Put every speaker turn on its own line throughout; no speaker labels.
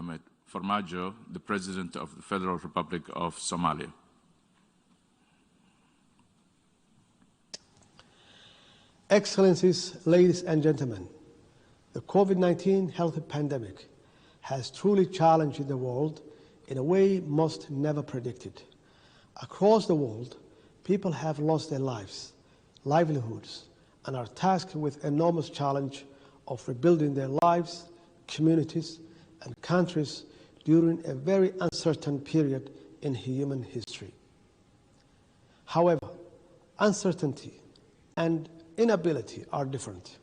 Mohamed Farmajo, the President of the Federal Republic of Somalia.
Excellencies, ladies and gentlemen, the COVID-19 health pandemic has truly challenged the world in a way most never predicted. Across the world, people have lost their lives, livelihoods, and are tasked with enormous challenge of rebuilding their lives, communities, and countries during a very uncertain period in human history. However, uncertainty and inability are different.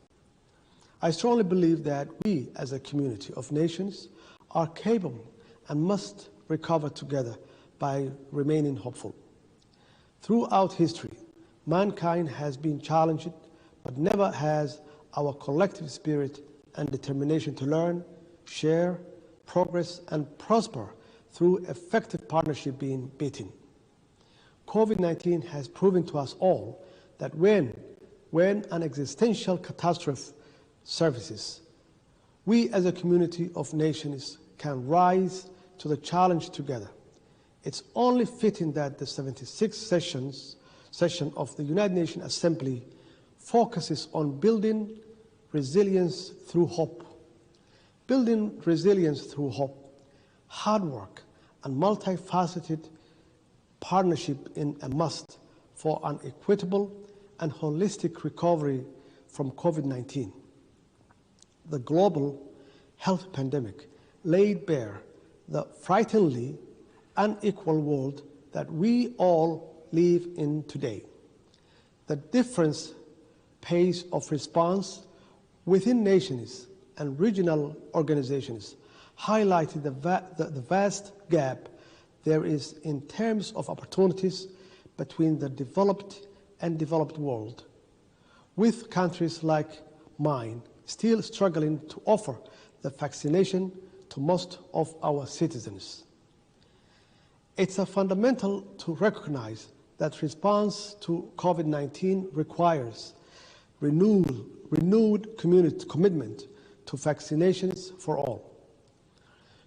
I strongly believe that we, as a community of nations, are capable and must recover together by remaining hopeful. Throughout history, mankind has been challenged, but never has our collective spirit and determination to learn, share, progress, and prosper through effective partnership been beaten. COVID-19 has proven to us all that when an existential catastrophe surfaces, we as a community of nations can rise to the challenge together. It's only fitting that the 76th session of the United Nations Assembly focuses on building resilience through hope. Building resilience through hope, hard work, and multifaceted partnership is a must for an equitable and holistic recovery from COVID-19. The global health pandemic laid bare the frighteningly unequal world that we all live in today. The different pace of response within nations and regional organizations highlighted the vast gap there is in terms of opportunities between the developed and developed world, with countries like mine still struggling to offer the vaccination to most of our citizens. It's fundamental to recognize that response to COVID-19 requires renewed community commitment to vaccinations for all.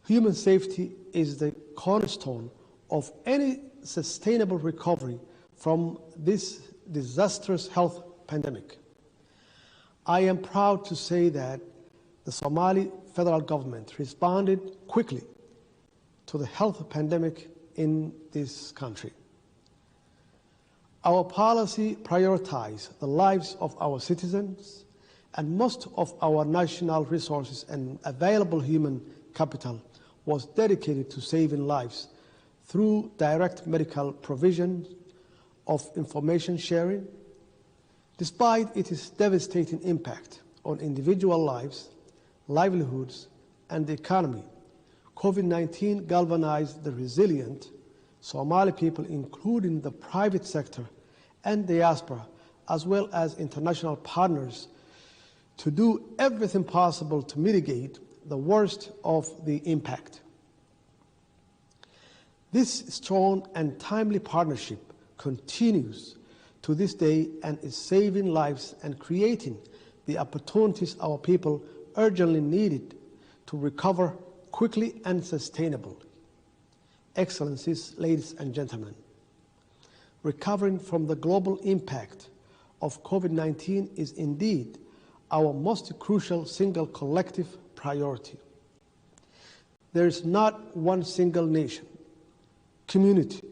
Human safety is the cornerstone of any sustainable recovery from this disastrous health pandemic. I am proud to say that the Somali federal government responded quickly to the health pandemic in this country. Our policy prioritized the lives of our citizens, and most of our national resources and available human capital was dedicated to saving lives through direct medical provision of information sharing. Despite its devastating impact on individual lives, livelihoods, and the economy, COVID-19 galvanized the resilient Somali people, including the private sector and diaspora, as well as international partners, to do everything possible to mitigate the worst of the impact. This strong and timely partnership continues to this day and is saving lives and creating the opportunities our people urgently needed to recover quickly and sustainably. Excellencies, ladies and gentlemen, recovering from the global impact of COVID-19 is indeed our most crucial single collective priority. There is not one single nation, community,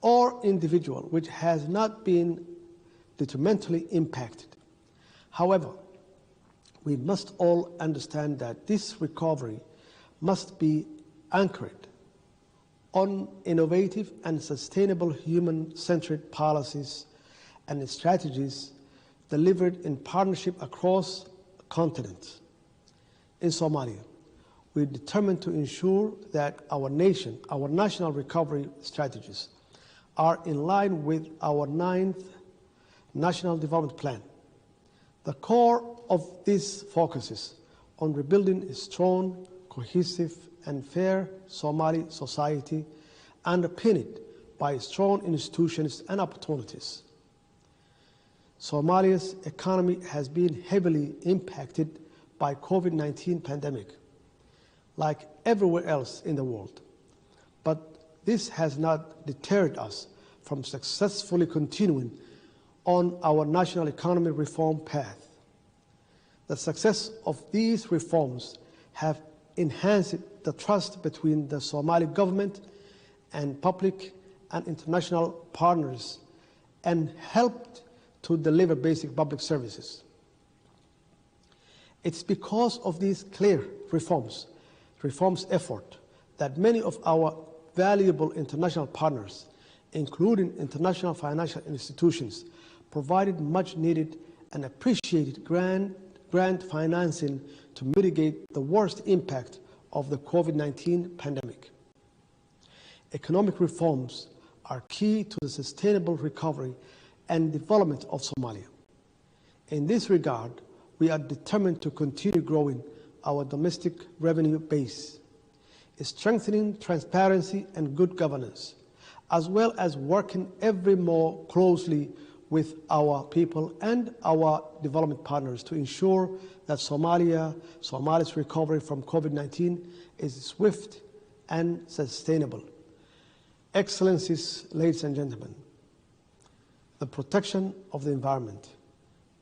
or individual which has not been detrimentally impacted. However, we must all understand that this recovery must be anchored on innovative and sustainable human-centered policies and strategies delivered in partnership across continents. In Somalia, we're determined to ensure that our national recovery strategies are in line with our 9th National Development Plan. The core of this focuses on rebuilding a strong, cohesive, and fair Somali society underpinned by strong institutions and opportunities. Somalia's economy has been heavily impacted by COVID-19 pandemic. like everywhere else in the world. But this has not deterred us from successfully continuing on our national economy reform path. The success of these reforms have enhanced the trust between the Somali government and public and international partners and helped to deliver basic public services. It's because of these clear reforms effort, that many of our valuable international partners, including international financial institutions, provided much needed and appreciated grant financing to mitigate the worst impact of the COVID-19 pandemic. Economic reforms are key to the sustainable recovery and development of Somalia. In this regard, we are determined to continue growing our domestic revenue base, strengthening transparency and good governance, as well as working ever more closely with our people and our development partners to ensure that Somalia's recovery from COVID-19 is swift and sustainable. Excellencies, ladies and gentlemen, the protection of the environment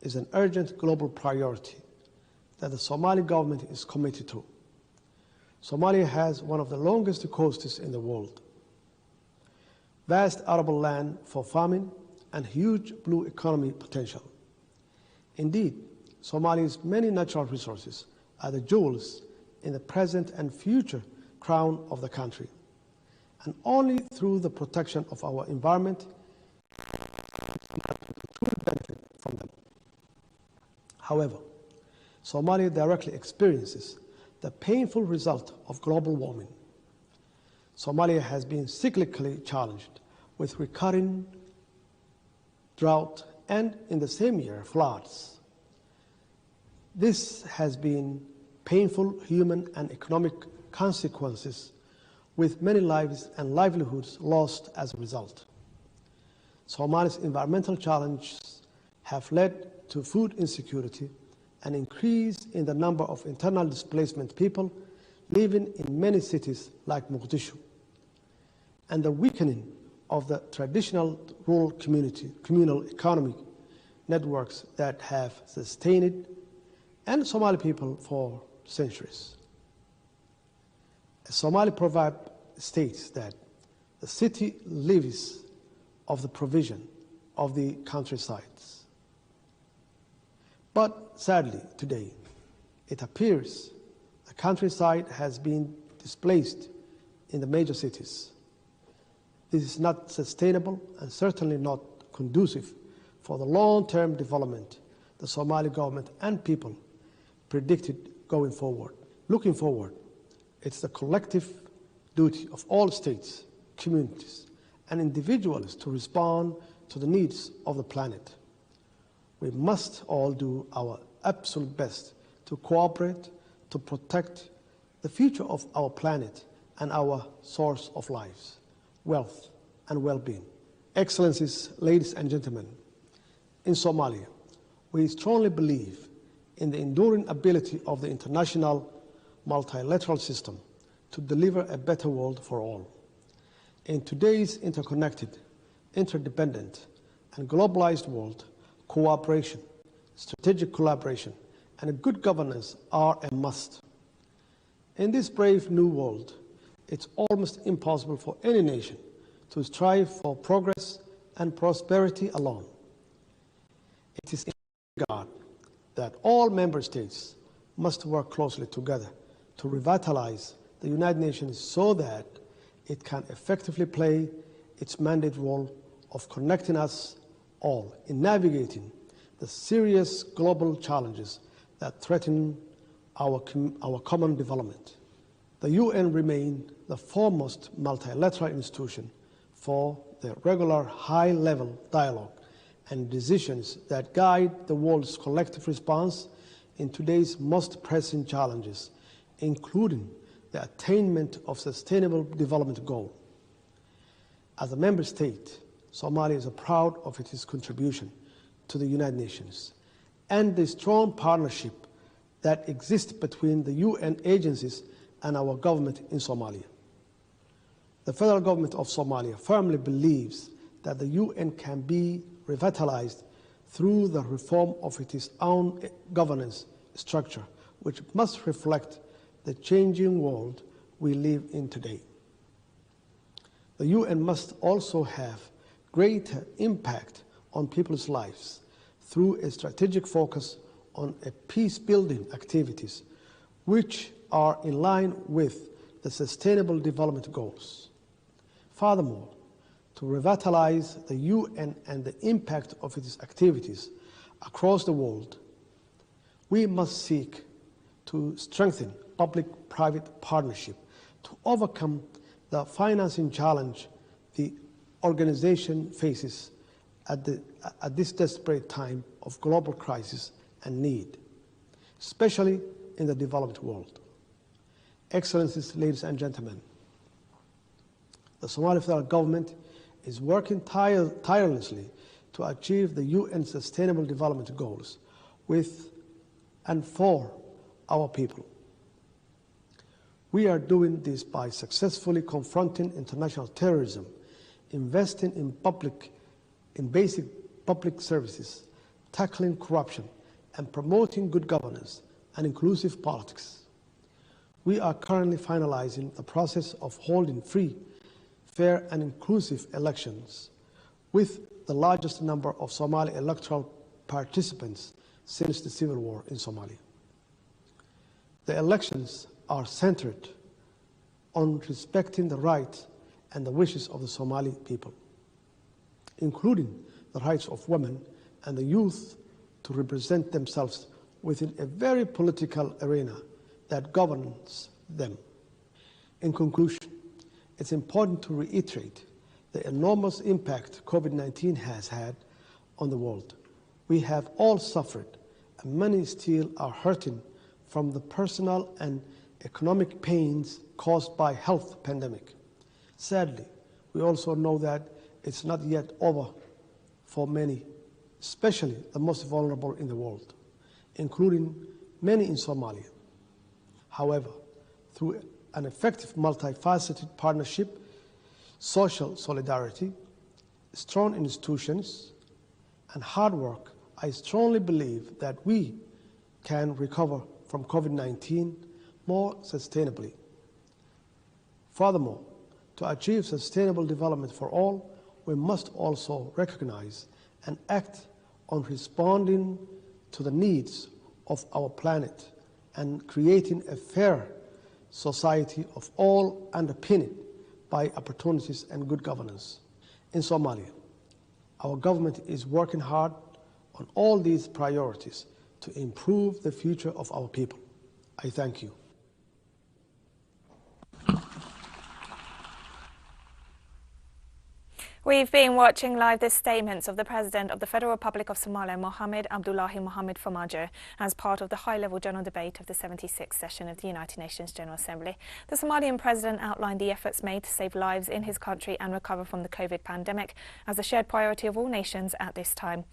is an urgent global priority that the Somali government is committed to. Somalia has one of the longest coasts in the world, vast arable land for farming, and huge blue economy potential. Indeed, Somalia's many natural resources are the jewels in the present and future crown of the country. And only through the protection of our environment can we truly benefit from them. However, Somalia directly experiences the painful result of global warming. Somalia has been cyclically challenged with recurring drought and, in the same year, floods. This has been painful human and economic consequences, with many lives and livelihoods lost as a result. Somalia's environmental challenges have led to food insecurity, an increase in the number of internal displacement people living in many cities like Mogadishu, and the weakening of the traditional rural communal economic networks that have sustained and Somali people for centuries. A Somali proverb states that the city lives of the provision of the countrysides. But sadly, today, it appears the countryside has been displaced in the major cities. This is not sustainable and certainly not conducive for the long-term development the Somali government and people predicted going forward. Looking forward, it's the collective duty of all states, communities, and individuals to respond to the needs of the planet. We must all do our absolute best to cooperate, to protect the future of our planet and our source of lives, wealth, and well-being. Excellencies, ladies and gentlemen, in Somalia, we strongly believe in the enduring ability of the international multilateral system to deliver a better world for all. In today's interconnected, interdependent, and globalized world, cooperation, strategic collaboration, and good governance are a must. In this brave new world, it's almost impossible for any nation to strive for progress and prosperity alone. It is in this regard that all member states must work closely together to revitalize the United Nations so that it can effectively play its mandate role of connecting us all in navigating the serious global challenges that threaten our common development. The UN remains the foremost multilateral institution for the regular high-level dialogue and decisions that guide the world's collective response in today's most pressing challenges, including the attainment of Sustainable Development Goal. As a member state, Somalia is proud of its contribution to the United Nations and the strong partnership that exists between the UN agencies and our government in Somalia. The federal government of Somalia firmly believes that the UN can be revitalized through the reform of its own governance structure, which must reflect the changing world we live in today. The UN must also have greater impact on people's lives through a strategic focus on peace-building activities, which are in line with the Sustainable Development Goals. Furthermore, to revitalize the UN and the impact of its activities across the world, we must seek to strengthen public-private partnership to overcome the financing challenge the organization faces at this desperate time of global crisis and need, especially in the developed world. Excellencies, ladies and gentlemen, the Somali federal government is working tirelessly to achieve the UN Sustainable Development Goals with and for our people. We are doing this by successfully confronting international terrorism, investing in basic public services, tackling corruption, and promoting good governance and inclusive politics. We are currently finalizing the process of holding free, fair, and inclusive elections with the largest number of Somali electoral participants since the civil war in Somalia. The elections are centered on respecting the rights and the wishes of the Somali people, including the rights of women and the youth to represent themselves within a very political arena that governs them. In conclusion, it's important to reiterate the enormous impact COVID-19 has had on the world. We have all suffered, and many still are hurting from the personal and economic pains caused by health pandemic. Sadly, we also know that it's not yet over for many, especially the most vulnerable in the world, including many in Somalia. However, through an effective multifaceted partnership, social solidarity, strong institutions, and hard work, I strongly believe that we can recover from COVID-19 more sustainably. Furthermore, to achieve sustainable development for all, we must also recognize and act on responding to the needs of our planet and creating a fair society of all underpinned by opportunities and good governance. In Somalia, our government is working hard on all these priorities to improve the future of our people. I thank you.
We've been watching live the statements of the President of the Federal Republic of Somalia, Mohamed Adullahi Mohamed Farmajo, as part of the high-level general debate of the 76th session of the United Nations General Assembly. The Somalian President outlined the efforts made to save lives in his country and recover from the COVID pandemic as a shared priority of all nations at this time.